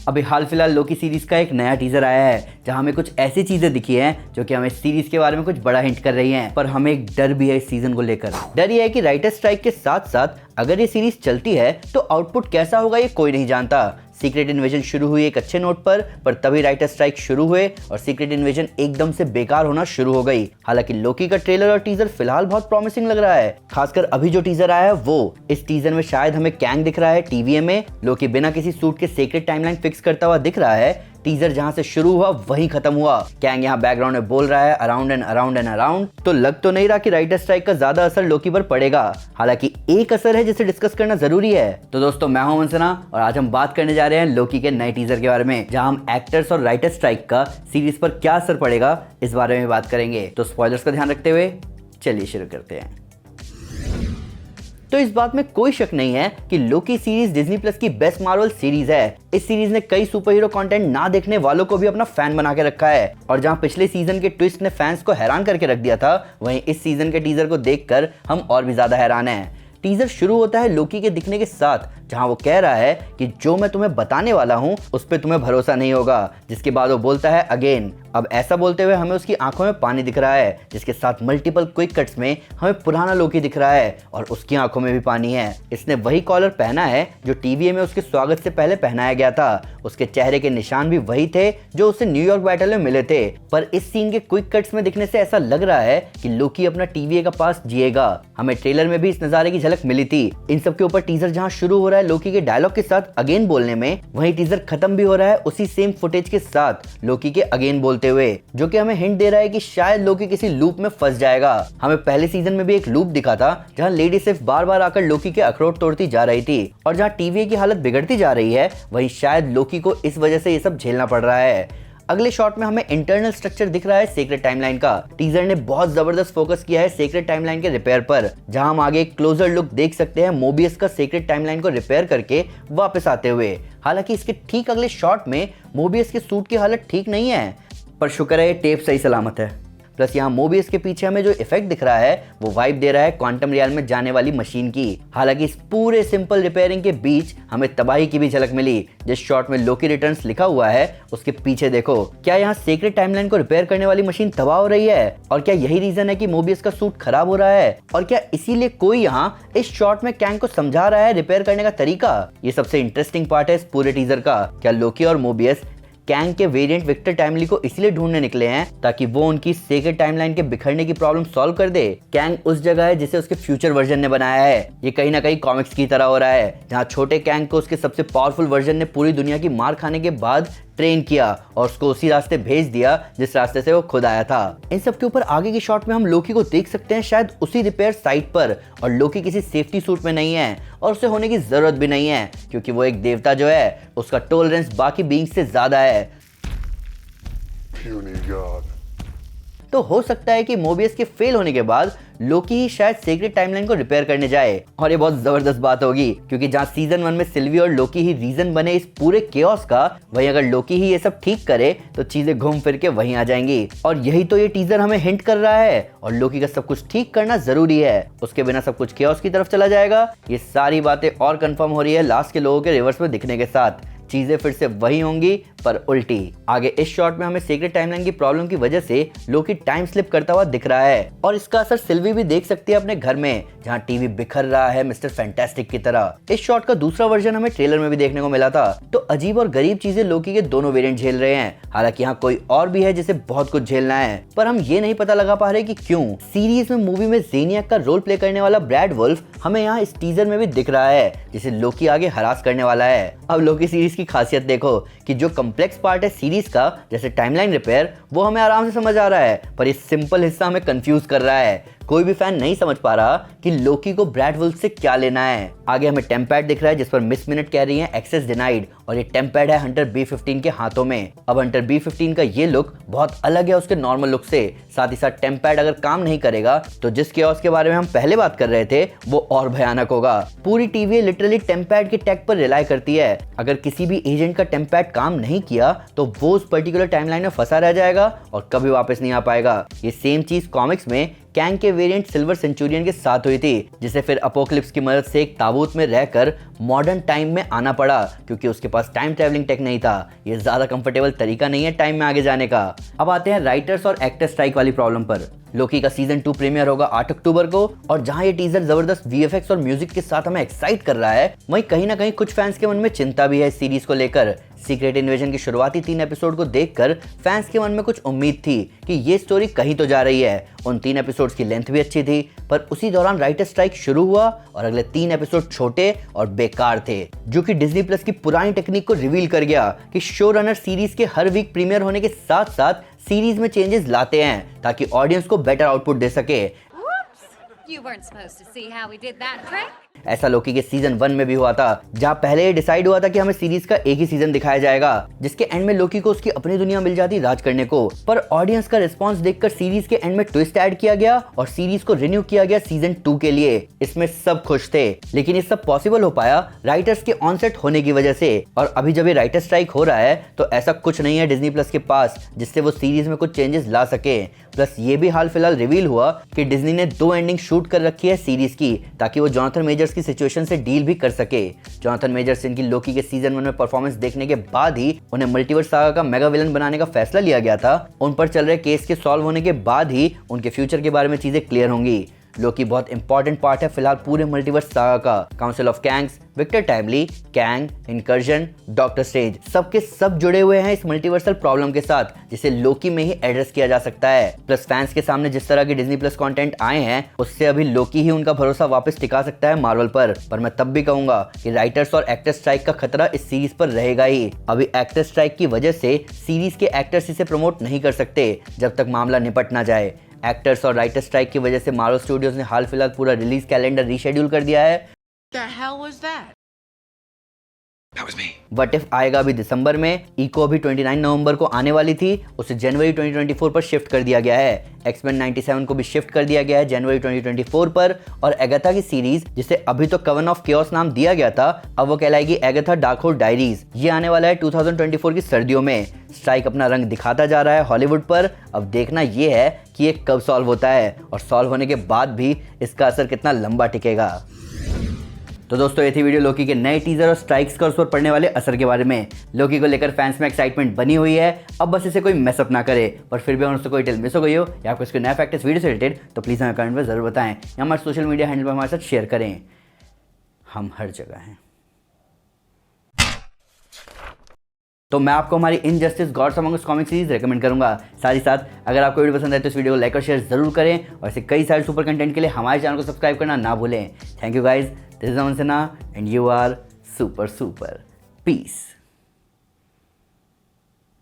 अभी हाल फिलहाल Loki series का एक नया टीजर आया है जहां हमें कुछ ऐसी चीजें दिखी हैं जो कि हमें सीरीज के बारे में कुछ बड़ा हिंट कर रही हैं। पर हमें एक डर भी है इस सीजन को लेकर। डर ये है कि राइटर स्ट्राइक के साथ साथ अगर ये सीरीज चलती है तो आउटपुट कैसा होगा ये कोई नहीं जानता। सीक्रेट इन्वेजन शुरू हुई एक अच्छे नोट पर तभी राइटर स्ट्राइक शुरू हुए और सीक्रेट इन्वेजन एकदम से बेकार होना शुरू हो गई। हालांकि लोकी का ट्रेलर और टीजर फिलहाल बहुत प्रॉमिसिंग लग रहा है। खासकर अभी जो टीजर आया है वो, इस टीजर में शायद हमें कैंग दिख रहा है टीवीए में। लोकी बिना किसी सूट के सीक्रेट टाइमलाइन फिक्स करता हुआ दिख रहा है। टीजर जहां से शुरू हुआ वहीं खत्म हुआ। कैंग यहाँ बैकग्राउंड में बोल रहा है around and around and around. तो लग तो नहीं रहा कि राइटर स्ट्राइक का ज्यादा असर लोकी पर पड़ेगा। हालांकि एक असर है जिसे डिस्कस करना जरूरी है। तो दोस्तों, मैं हूं मंसना और आज हम बात करने जा रहे हैं लोकी के नए टीजर के बारे में, जहां हम एक्टर्स और राइटर स्ट्राइक का सीरीज पर क्या असर पड़ेगा इस बारे में बात करेंगे। तो स्पॉयलर्स का ध्यान रखते हुए चलिए शुरू करते हैं। तो इस बात में कोई शक नहीं है कि लोकी सीरीज डिज्नी प्लस की बेस्ट मार्वल सीरीज है। इस सीरीज ने कई सुपर हीरो कंटेंट ना देखने वालों को भी अपना फैन बना के रखा है। और जहां पिछले सीजन के ट्विस्ट ने फैंस को हैरान करके रख दिया था, वहीं इस सीजन के टीजर को देखकर हम और भी ज्यादा हैरान हैं। टीजर शुरू होता है लोकी के दिखने के साथ, जहां वो कह रहा है कि जो मैं तुम्हें बताने वाला हूं उस पर तुम्हें भरोसा नहीं होगा। जिसके बाद वो बोलता है अगेन। अब ऐसा बोलते हुए हमें उसकी आंखों में पानी दिख रहा है, जिसके साथ मल्टीपल क्विक कट्स में हमें पुराना लोकी दिख रहा है और उसकी आंखों में भी पानी है। इसने वही कॉलर पहना है जो टीवीए में उसके स्वागत से पहले पहनाया गया था। उसके चेहरे के निशान भी वही थे जो उसे न्यूयॉर्क बैटल में मिले थे। पर इस सीन के क्विक कट्स में दिखने से ऐसा लग रहा है कि लोकी अपना टीवीए का पास जिएगा। हमें ट्रेलर में भी इस नजारे की झलक मिली थी। इन सब के ऊपर टीजर जहां शुरू हो रहा है लोकी के डायलॉग के साथ अगेन बोलने में, वहीं टीजर खत्म भी हो रहा है उसी सेम फुटेज के साथ लोकी के अगेन बोलते हुए, जो कि हमें हिंट दे रहा है कि शायद लोकी किसी लूप में फंस जाएगा। हमें पहले सीजन में भी एक लूप दिखा था जहां लेडी सिर्फ बार बार आकर लोकी के अखरोट तोड़ती जा रही थी और जहां टीवीए की हालत बिगड़ती जा रही है, वहीं शायद लोकी को इस वजह से ये सब झेलना पड़ रहा है। अगले शॉट में हमें इंटरनल स्ट्रक्चर दिख रहा है सीक्रेट टाइमलाइन का। टीजर ने बहुत जबरदस्त फोकस किया है सीक्रेट टाइमलाइन के रिपेयर पर, जहां हम आगे एक क्लोजर लुक देख सकते हैं मोबियस का सीक्रेट टाइमलाइन को रिपेयर करके वापस आते हुए। हालांकि इसके ठीक अगले शॉट में मोबियस के सूट की हालत ठीक नहीं है, पर शुक्र है ये टेप सही सलामत है। प्लस यहाँ मोबियस के पीछे हमें जो इफेक्ट दिख रहा है वो वाइब दे रहा है क्वांटम रियल में जाने वाली मशीन की। हालांकि इस पूरे सिंपल रिपेयरिंग के बीच हमें तबाही की भी झलक मिली। जिस शॉट में लोकी रिटर्न्स लिखा हुआ है उसके पीछे देखो, क्या यहाँ सीक्रेट टाइमलाइन को रिपेयर करने वाली मशीन तबाह हो रही है? और क्या यही रीजन है कि मोबियस का सूट खराब हो रहा है? और क्या इसीलिए कोई यहाँ इस शॉट में कैंग को समझा रहा है रिपेयर करने का तरीका? ये सबसे इंटरेस्टिंग पार्ट है इस पूरे टीजर का। क्या लोकी और मोबियस कैंग के वेरिएंट विक्टर टाइमली को इसलिए ढूंढने निकले हैं ताकि वो उनकी सीक्रेट टाइमलाइन के बिखरने की प्रॉब्लम सॉल्व कर दे? कैंग उस जगह है जिसे उसके फ्यूचर वर्जन ने बनाया है। ये कहीं ना कहीं कॉमिक्स की तरह हो रहा है, जहां छोटे कैंग को उसके सबसे पावरफुल वर्जन ने पूरी दुनिया की मार खाने के बाद ट्रेन किया और उसको उसी रास्ते भेज दिया जिस रास्ते से वो खुद आया था। इन सब के ऊपर आगे की शॉट में हम लोकी को देख सकते हैं शायद उसी रिपेयर साइट पर, और लोकी किसी सेफ्टी सूट में नहीं है और उसे होने की जरूरत भी नहीं है, क्योंकि वो एक देवता जो है उसका टॉलरेंस बाकी बीइंग्स से ज्यादा है। तो हो सकता है कि मोबियस के फेल होने के बाद लोकी ही शायद सीक्रेट टाइमलाइन को रिपेयर करने जाए। और ये बहुत जबरदस्त बात होगी, क्योंकि जहां सीजन 1 में सिल्वी और लोकी ही रीजन बने इस पूरे केओस का, वहीं अगर लोकी ही ये सब ठीक करे तो चीजें घूम फिर के वहीं आ जाएंगी। और यही तो ये टीजर हमें हिंट कर रहा है। और लोकी का सब कुछ ठीक करना जरूरी है, उसके बिना सब कुछ केओस की तरफ चला जाएगा। ये सारी बातें और कंफर्म हो रही है लास्ट के लोगों के रिवर्स में दिखने के साथ। चीजें फिर से वही होंगी पर उल्टी। आगे इस शॉट में हमें सीक्रेट टाइमलाइन की प्रॉब्लम की वजह से लोकी टाइम स्लिप करता हुआ दिख रहा है, और इसका असर सिल्वी भी देख सकती है अपने घर में, जहां टीवी बिखर रहा है मिस्टर फैंटास्टिक की तरह। इस शॉट का दूसरा वर्जन हमें ट्रेलर में भी देखने को मिला था। तो अजीब और गरीब चीजें लोकी के दोनों वेरिएंट झेल रहे हैं। हालांकि यहाँ कोई और भी है जिसे बहुत कुछ झेलना है, पर हम ये नहीं पता लगा पा रहे कि क्यों। सीरीज में मूवी में ज़ेनियाक का रोल प्ले करने वाला ब्रैड वुल्फ हमें यहाँ इस टीजर में भी दिख रहा है, जिसे लोकी आगे हरास करने वाला है। अब लोकी सीरीज की खासियत देखो कि जो कॉम्प्लेक्स पार्ट है सीरीज का, जैसे टाइमलाइन रिपेयर, वो हमें आराम से समझ आ रहा है, पर ये सिंपल हिस्सा हमें कंफ्यूज कर रहा है। कोई भी फैन नहीं समझ पा रहा कि लोकी को ब्रैड वुल्फ से क्या लेना है। आगे हमें टेम्पैड दिख रहा है जिस पर मिस मिनट कह रही है एक्सेस डिनाइड, और ये टेम्पैड है हंटर B15 के हाथों में। अब हंटर B15 का ये लुक बहुत अलग है उसके नॉर्मल लुक से। साथ ही साथ टेम्पैड अगर काम नहीं करेगा तो जिस केओस के बारे में हम पहले बात कर रहे थे वो और भयानक होगा। पूरी टीवी लिटरली टेम्पैड के टैग पर रिलाई करती है। अगर किसी भी एजेंट का टेम्पैड काम नहीं किया तो वो उस पर्टिकुलर टाइमलाइन में फंसा रह जाएगा और कभी वापस नहीं आ पाएगा। ये सेम चीज कॉमिक्स में कैंग के वेरिएंट सिल्वर सेंचुरियन के साथ हुई थी, जिसे फिर अपोकलिप्स की मदद से एक ताबूत में रहकर मॉडर्न टाइम में आना पड़ा क्योंकि उसके पास टाइम ट्रैवलिंग टेक नहीं था। ये ज्यादा कंफर्टेबल तरीका नहीं है टाइम में आगे जाने का। अब आते हैं राइटर्स और एक्टर स्ट्राइक वाली प्रॉब्लम पर। लोकी का सीजन 2 प्रीमियर होगा 8 अक्टूबर को, और जहां ये टीजर जबरदस्त वीएफएक्स और म्यूजिक के साथ हमें एक्साइट कर रहा है, वहीं कहीं ना कहीं कुछ फैंस के मन में चिंता भी है इस सीरीज को लेकर। सीक्रेट इन्वेजन की शुरुआती 3 एपिसोड को देखकर फैंस के मन में कुछ उम्मीद थी कि ये स्टोरी कहीं तो जा रही है। उन 3 एपिसोड्स की लेंथ भी अच्छी थी, पर उसी दौरान राइटर स्ट्राइक शुरू हुआ और अगले 3 एपिसोड छोटे और बेकार थे, जो कि डिज्नी प्लस की पुरानी टेक्निक को रिवील कर गया कि शो रनर सीरीज के हर वीक प्रीमियर होने के साथ साथ सीरीज में चेंजेस लाते हैं ताकि ऑडियंस को बेटर आउटपुट दे सके। You weren't supposed to see how we did that trick. ऐसा लोकी के सीजन 1 में भी हुआ था, जहां पहले ये डिसाइड हुआ था कि हमें सीरीज का एक ही सीजन दिखाया जाएगा, जिसके एंड में लोकी को उसकी अपनी दुनिया मिल जाती राज करने को। पर ऑडियंस का रिस्पांस देखकर सीरीज के एंड में ट्विस्ट ऐड किया गया और सीरीज को रिन्यू किया गया सीजन 2 के लिए। इसमें सब खुश थे, लेकिन ये सब पॉसिबल हो पाया राइटर्स के ऑनसेट होने की वजह से। और अभी जब ये राइटर स्ट्राइक हो रहा है तो ऐसा कुछ नहीं है डिज्नी प्लस के पास जिससे वो सीरीज में कुछ चेंजेस ला सके। प्लस ये भी हाल फिलहाल रिवील हुआ कि डिज्नी ने 2 एंडिंग शूट कर रखी है सीरीज की, ताकि वो जॉनथन मेजर्स की सिचुएशन से डील भी कर सके। जॉनथन मेजर्स इनकी लोकी के सीजन 1 में परफॉर्मेंस देखने के बाद ही उन्हें मल्टीवर्स सागा का मेगा विलन बनाने का फैसला लिया गया था। उन पर चल रहे केस के सॉल्व होने के बाद ही उनके फ्यूचर के बारे में चीजें क्लियर होंगी। लोकी बहुत इंपॉर्टेंट पार्ट है फिलहाल पूरे मल्टीवर्स सागा का। Council of Kangs, Victor Timely, Kang, incursion, Doctor Strange सबके सब जुड़े हुए हैं इस मल्टीवर्सल प्रॉब्लम के साथ, जिसे लोकी में ही एड्रेस किया जा सकता है। प्लस फैंस के सामने जिस तरह के डिज्नी प्लस कंटेंट आए हैं, उससे अभी लोकी ही उनका भरोसा वापस टिका सकता है मार्वल पर। मैं तब भी कहूंगा कि राइटर्स और एक्टर स्ट्राइक का खतरा इस सीरीज पर रहेगा ही। अभी एक्टर स्ट्राइक की वजह से सीरीज के एक्टर्स इसे प्रमोट नहीं कर सकते जब तक मामला निपट ना जाए। एक्टर्स और राइटर स्ट्राइक की वजह से मार्वल स्टूडियोज ने हाल फिलहाल पूरा रिलीज कैलेंडर रीशेड्यूल कर दिया है। The hell was that? That was me. What if आएगा अभी दिसंबर में, इको अभी 29 नवंबर को आने वाली थी, उसे जनवरी 2024 पर शिफ्ट कर दिया गया है। एक्समैन 97 को भी शिफ्ट कर दिया गया है जनवरी 2024 पर। और एगाथा की सीरीज, जिसे अभी तो कवन ऑफ केओस नाम दिया गया था, अब वो कहलाएगी एगाथा डार्कहोर्स डायरीज। ये आने वाला है 2024 की सर्दियों में। स्ट्राइक अपना रंग दिखाता जा रहा है हॉलीवुड पर। अब देखना ये है कि ये कब सॉल्व होता है और सॉल्व होने के बाद भी इसका असर कितना लंबा टिकेगा। तो दोस्तों, ये थी वीडियो लोकी के नए टीजर और स्ट्राइक्स का उस पर पड़ने वाले असर के बारे में। लोकी को लेकर फैंस में एक्साइटमेंट बनी हुई है, अब बस इसे कोई मैसअप ना करे। पर फिर भी अगर उससे कोई डिटेल मिस हो गई हो या आपको इसके नया फैक्ट इस वीडियो से रिलेटेड, तो प्लीज़ हमें कमेंट में जरूर बताएं या हमारे सोशल मीडिया हैंडल पर हमारे साथ शेयर करें। हम हर जगह हैं। तो मैं आपको हमारी इनजस्टिस गॉड्स अमंग अस कॉमिक सीरीज रेकमेंड करूंगा। साथ ही साथ अगर आपको वीडियो पसंद आए तो इस वीडियो को लाइक और शेयर जरूर करें, और ऐसे कई सारे सुपर कंटेंट के लिए हमारे चैनल को सब्सक्राइब करना ना भूलें। Thank you guys, this is Aman Sinha and you are super super. Piece.